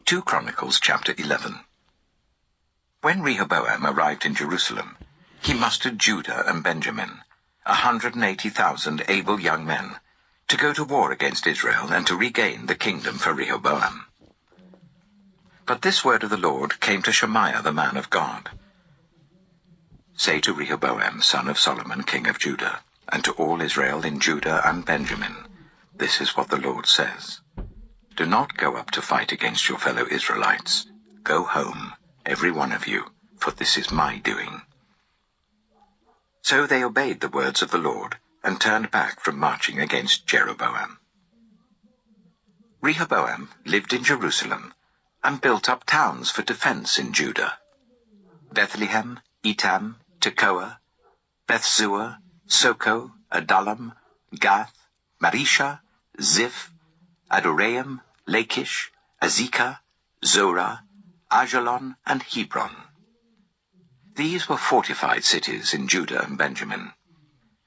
2 Chronicles chapter 11. When Rehoboam arrived in Jerusalem, he mustered Judah and Benjamin, 180,000 able young men, to go to war against Israel and to regain the kingdom for Rehoboam. But this word of the Lord came to Shemaiah the man of God. Say to Rehoboam, son of Solomon, king of Judah, and to all Israel in Judah and Benjamin, this is what the Lord says. Do not go up to fight against your fellow Israelites. Go home, every one of you, for this is my doing. So they obeyed the words of the Lord, and turned back from marching against Jeroboam. Rehoboam lived in Jerusalem, and built up towns for defense in Judah: Bethlehem, Etam, Tekoa, Bethzur, Soko, Adullam, Gath, Marisha, Ziph, Adoraim, Lachish, Azekah, Zorah, Ajalon, and Hebron. These were fortified cities in Judah and Benjamin.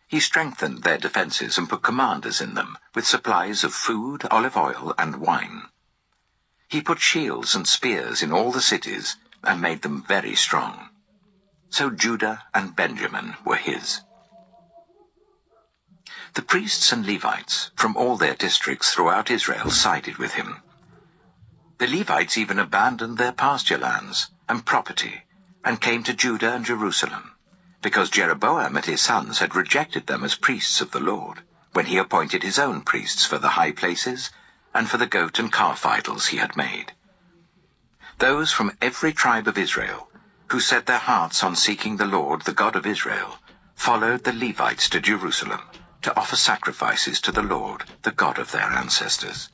He strengthened their defenses and put commanders in them, with supplies of food, olive oil, and wine. He put shields and spears in all the cities, and made them very strong. So Judah and Benjamin were his. The priests and Levites from all their districts throughout Israel sided with him. The Levites even abandoned their pasture lands and property, and came to Judah and Jerusalem, because Jeroboam and his sons had rejected them as priests of the Lord, when he appointed his own priests for the high places, and for the goat and calf idols he had made. Those from every tribe of Israel, who set their hearts on seeking the Lord, the God of Israel, followed the Levites to Jerusalem, to offer sacrifices to the Lord, the God of their ancestors.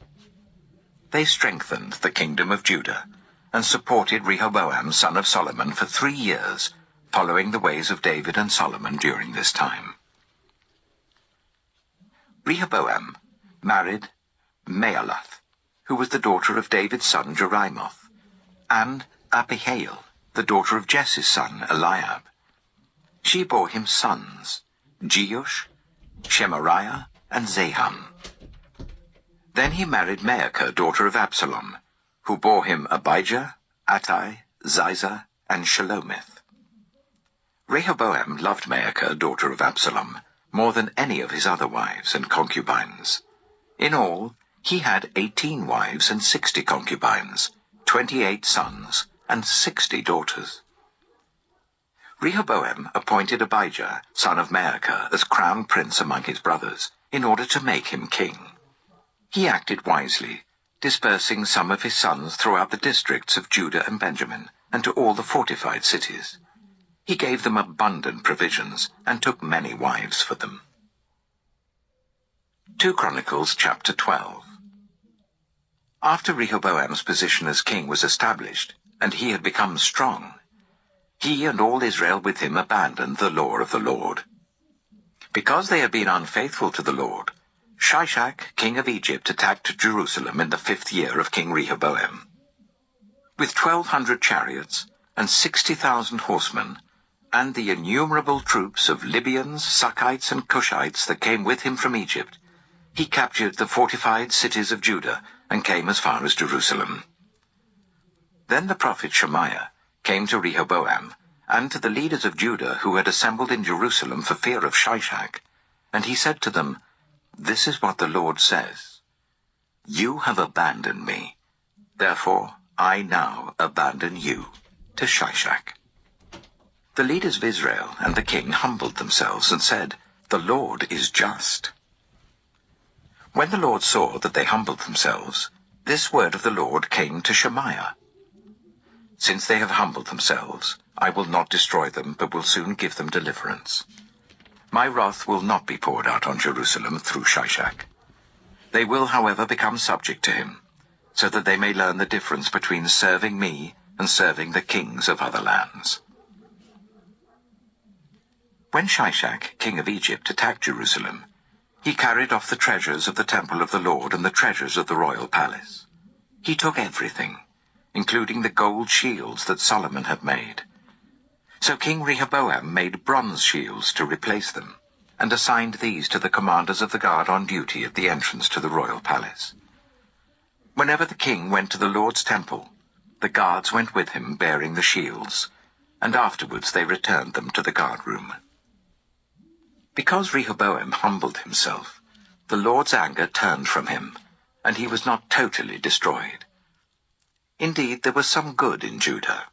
They strengthened the kingdom of Judah, and supported Rehoboam son of Solomon for 3 years, following the ways of David and Solomon during this time. Rehoboam married Mahalath, who was the daughter of David's son Jerimoth, and Abihail, the daughter of Jesse's son Eliab. She bore him sons, Jeush, Shemariah, and Zaham. Then he married Maacah, daughter of Absalom, who bore him Abijah, Attai, Ziza, and Shelomith. Rehoboam loved Maacah, daughter of Absalom, more than any of his other wives and concubines. In all, he had 18 wives and 60 concubines, 28 sons, and 60 daughters. Rehoboam appointed Abijah, son of Maacah, as crown prince among his brothers, in order to make him king. He acted wisely, dispersing some of his sons throughout the districts of Judah and Benjamin, and to all the fortified cities. He gave them abundant provisions, and took many wives for them. 2 Chronicles chapter 12. After Rehoboam's position as king was established, and he had become strong, he and all Israel with him abandoned the law of the Lord. Because they had been unfaithful to the Lord, Shishak, king of Egypt, attacked Jerusalem in the 5th year of King Rehoboam. With 1,200 chariots and 60,000 horsemen, and the innumerable troops of Libyans, Sukkites, and Cushites that came with him from Egypt, he captured the fortified cities of Judah and came as far as Jerusalem. Then the prophet Shemaiah came to Rehoboam and to the leaders of Judah who had assembled in Jerusalem for fear of Shishak, and he said to them, "This is what the Lord says. You have abandoned me, therefore I now abandon you to Shishak." The leaders of Israel and the king humbled themselves and said, "The Lord is just." When the Lord saw that they humbled themselves, this word of the Lord came to Shemaiah: "Since they have humbled themselves, I will not destroy them, but will soon give them deliverance. My wrath will not be poured out on Jerusalem through Shishak. They will, however, become subject to him, so that they may learn the difference between serving me and serving the kings of other lands." When Shishak, king of Egypt, attacked Jerusalem, he carried off the treasures of the temple of the Lord and the treasures of the royal palace. He took everything, including the gold shields that Solomon had made. So King Rehoboam made bronze shields to replace them, and assigned these to the commanders of the guard on duty at the entrance to the royal palace. Whenever the king went to the Lord's temple, The guards went with him bearing the shields, and afterwards they returned them to the guard-room. Because Rehoboam humbled himself, the Lord's anger turned from him, and he was not totally destroyed. Indeed, there was some good in Judah.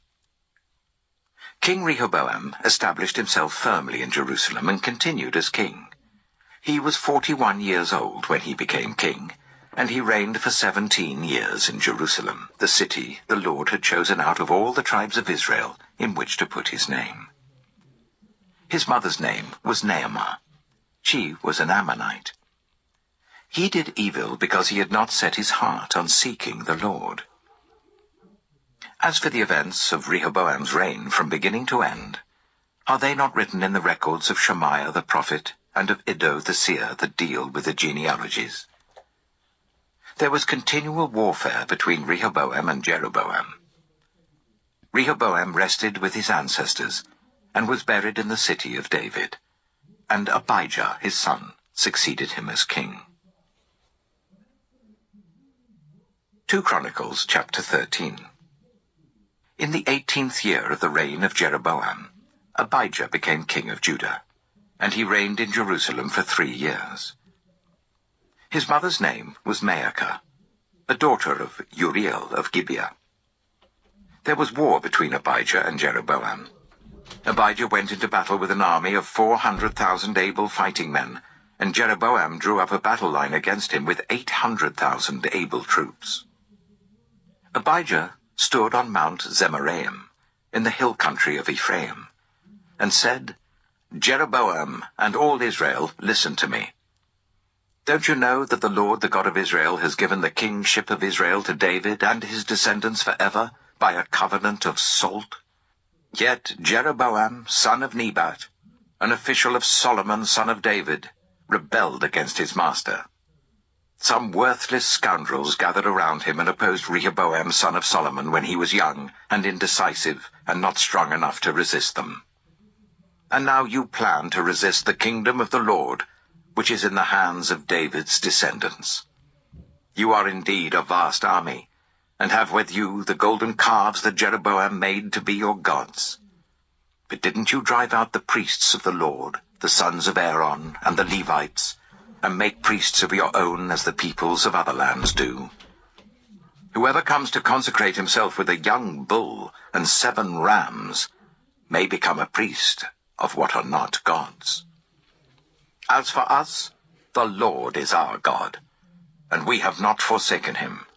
King Rehoboam established himself firmly in Jerusalem and continued as king. He was 41 years old when he became king, and he reigned for 17 years in Jerusalem, the city the Lord had chosen out of all the tribes of Israel in which to put his name. His mother's name was Naamah. She was an Ammonite. He did evil because he had not set his heart on seeking the Lord. As for the events of Rehoboam's reign from beginning to end, are they not written in the records of Shemaiah the prophet and of Iddo the seer that deal with the genealogies? There was continual warfare between Rehoboam and Jeroboam. Rehoboam rested with his ancestors and was buried in the city of David, and Abijah his son succeeded him as king. 2 Chronicles chapter 13. In the 18th year of the reign of Jeroboam, Abijah became king of Judah, and he reigned in Jerusalem for 3 years. His mother's name was Maacah, a daughter of Uriel of Gibeah. There was war between Abijah and Jeroboam. Abijah went into battle with an army of 400,000 able fighting men, and Jeroboam drew up a battle line against him with 800,000 able troops. Abijah stood on Mount Zemaraim, in the hill country of Ephraim, and said, "Jeroboam and all Israel, listen to me. Don't you know that the Lord, the God of Israel, has given the kingship of Israel to David and his descendants forever by a covenant of salt? Yet Jeroboam, son of Nebat, an official of Solomon, son of David, rebelled against his master. Some worthless scoundrels gathered around him and opposed Rehoboam, son of Solomon, when he was young and indecisive and not strong enough to resist them. And now you plan to resist the kingdom of the Lord, which is in the hands of David's descendants. You are indeed a vast army, and have with you the golden calves that Jeroboam made to be your gods. But didn't you drive out the priests of the Lord, the sons of Aaron, and the Levites, and make priests of your own as the peoples of other lands do? Whoever comes to consecrate himself with a young bull and 7 rams may become a priest of what are not gods. As for us, the Lord is our God, and we have not forsaken him.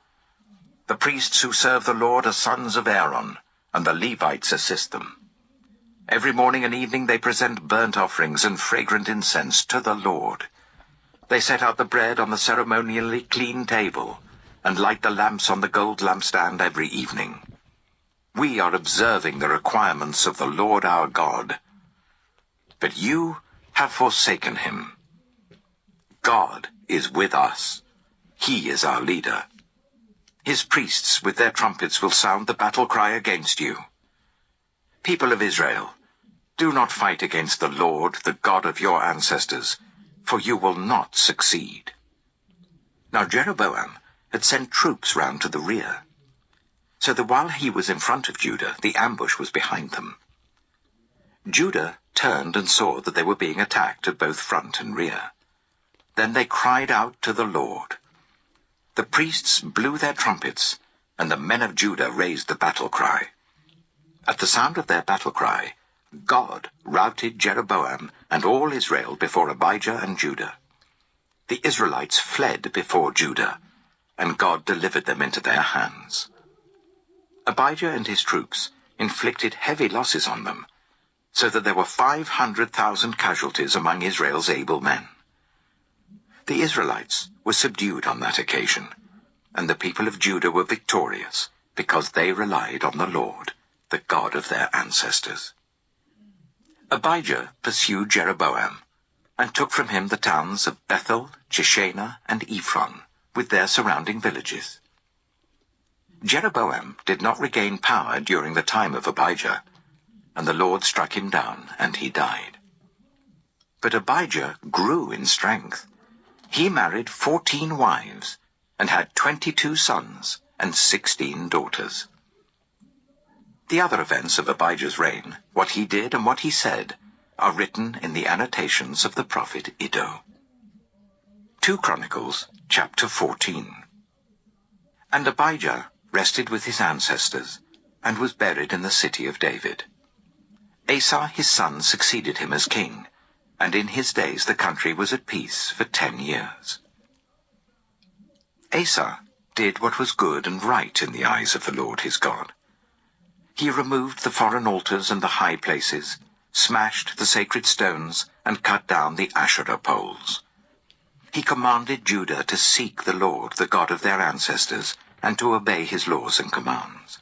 The priests who serve the Lord are sons of Aaron, and the Levites assist them. Every morning and evening they present burnt offerings and fragrant incense to the Lord. They set out the bread on the ceremonially clean table, and light the lamps on the gold lampstand every evening. We are observing the requirements of the Lord our God. But you have forsaken him. God is with us. He is our leader. His priests with their trumpets will sound the battle cry against you. People of Israel, do not fight against the Lord, the God of your ancestors, for you will not succeed." Now Jeroboam had sent troops round to the rear, so that while he was in front of Judah, the ambush was behind them. Judah turned and saw that they were being attacked at both front and rear. Then they cried out to the Lord. The priests blew their trumpets, and the men of Judah raised the battle cry. At the sound of their battle cry, God routed Jeroboam and all Israel before Abijah and Judah. The Israelites fled before Judah, and God delivered them into their hands. Abijah and his troops inflicted heavy losses on them, so that there were 500,000 casualties among Israel's able men. The Israelites were subdued on that occasion, and the people of Judah were victorious, because they relied on the Lord, the God of their ancestors. Abijah pursued Jeroboam, and took from him the towns of Bethel, Jeshanah, and Ephron, with their surrounding villages. Jeroboam did not regain power during the time of Abijah, and the Lord struck him down, and he died. But Abijah grew in strength. He married 14 wives, and had 22 sons and 16 daughters. The other events of Abijah's reign, what he did and what he said, are written in the annotations of the prophet Iddo. 2 Chronicles, chapter 14. And Abijah rested with his ancestors, and was buried in the city of David. Asa his son succeeded him as king, and in his days the country was at peace for 10 years. Asa did what was good and right in the eyes of the Lord his God. He removed the foreign altars and the high places, smashed the sacred stones, and cut down the Asherah poles. He commanded Judah to seek the Lord, the God of their ancestors, and to obey his laws and commands.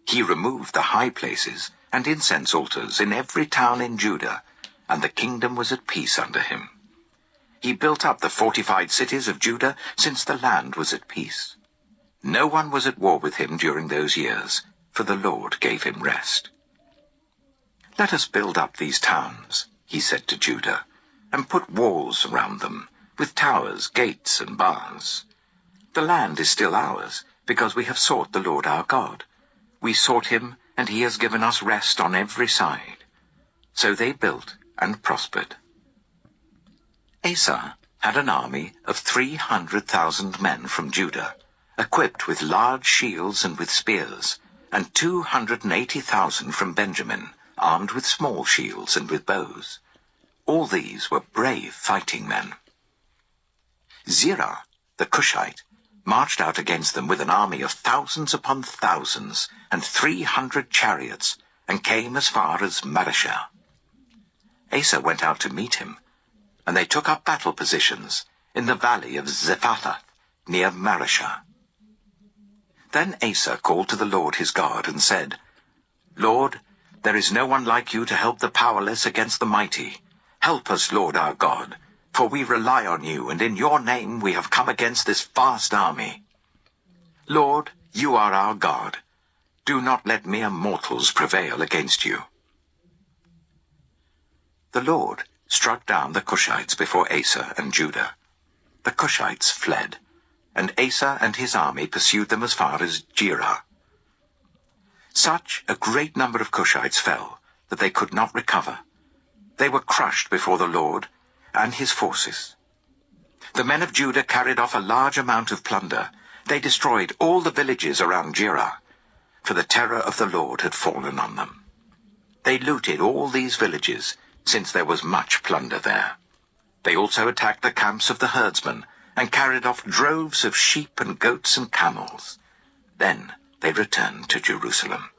He removed the high places and incense altars in every town in Judah, and the kingdom was at peace under him. He built up the fortified cities of Judah, since the land was at peace. No one was at war with him during those years, for the Lord gave him rest. Let us build up these towns, he said to Judah, and put walls around them, with towers, gates, and bars. The land is still ours, because we have sought the Lord our God. We sought him, and he has given us rest on every side. So they built and prospered. Asa had an army of 300,000 men from Judah, equipped with large shields and with spears, and 280,000 from Benjamin, armed with small shields and with bows. All these were brave fighting men. Zerah, the Cushite, marched out against them with an army of thousands upon thousands, and 300 chariots, and came as far as Mareshah. Asa went out to meet him, and they took up battle positions in the valley of Zephathah, near Mareshah. Then Asa called to the Lord his God, and said, Lord, there is no one like you to help the powerless against the mighty. Help us, Lord our God, for we rely on you, and in your name we have come against this vast army. Lord, you are our God. Do not let mere mortals prevail against you. The Lord struck down the Cushites before Asa and Judah. The Cushites fled, and Asa and his army pursued them as far as Jerah. Such a great number of Cushites fell that they could not recover. They were crushed before the Lord and his forces. The men of Judah carried off a large amount of plunder. They destroyed all the villages around Jerah, for the terror of the Lord had fallen on them. They looted all these villages, since there was much plunder there. They also attacked the camps of the herdsmen, and carried off droves of sheep and goats and camels. Then they returned to Jerusalem.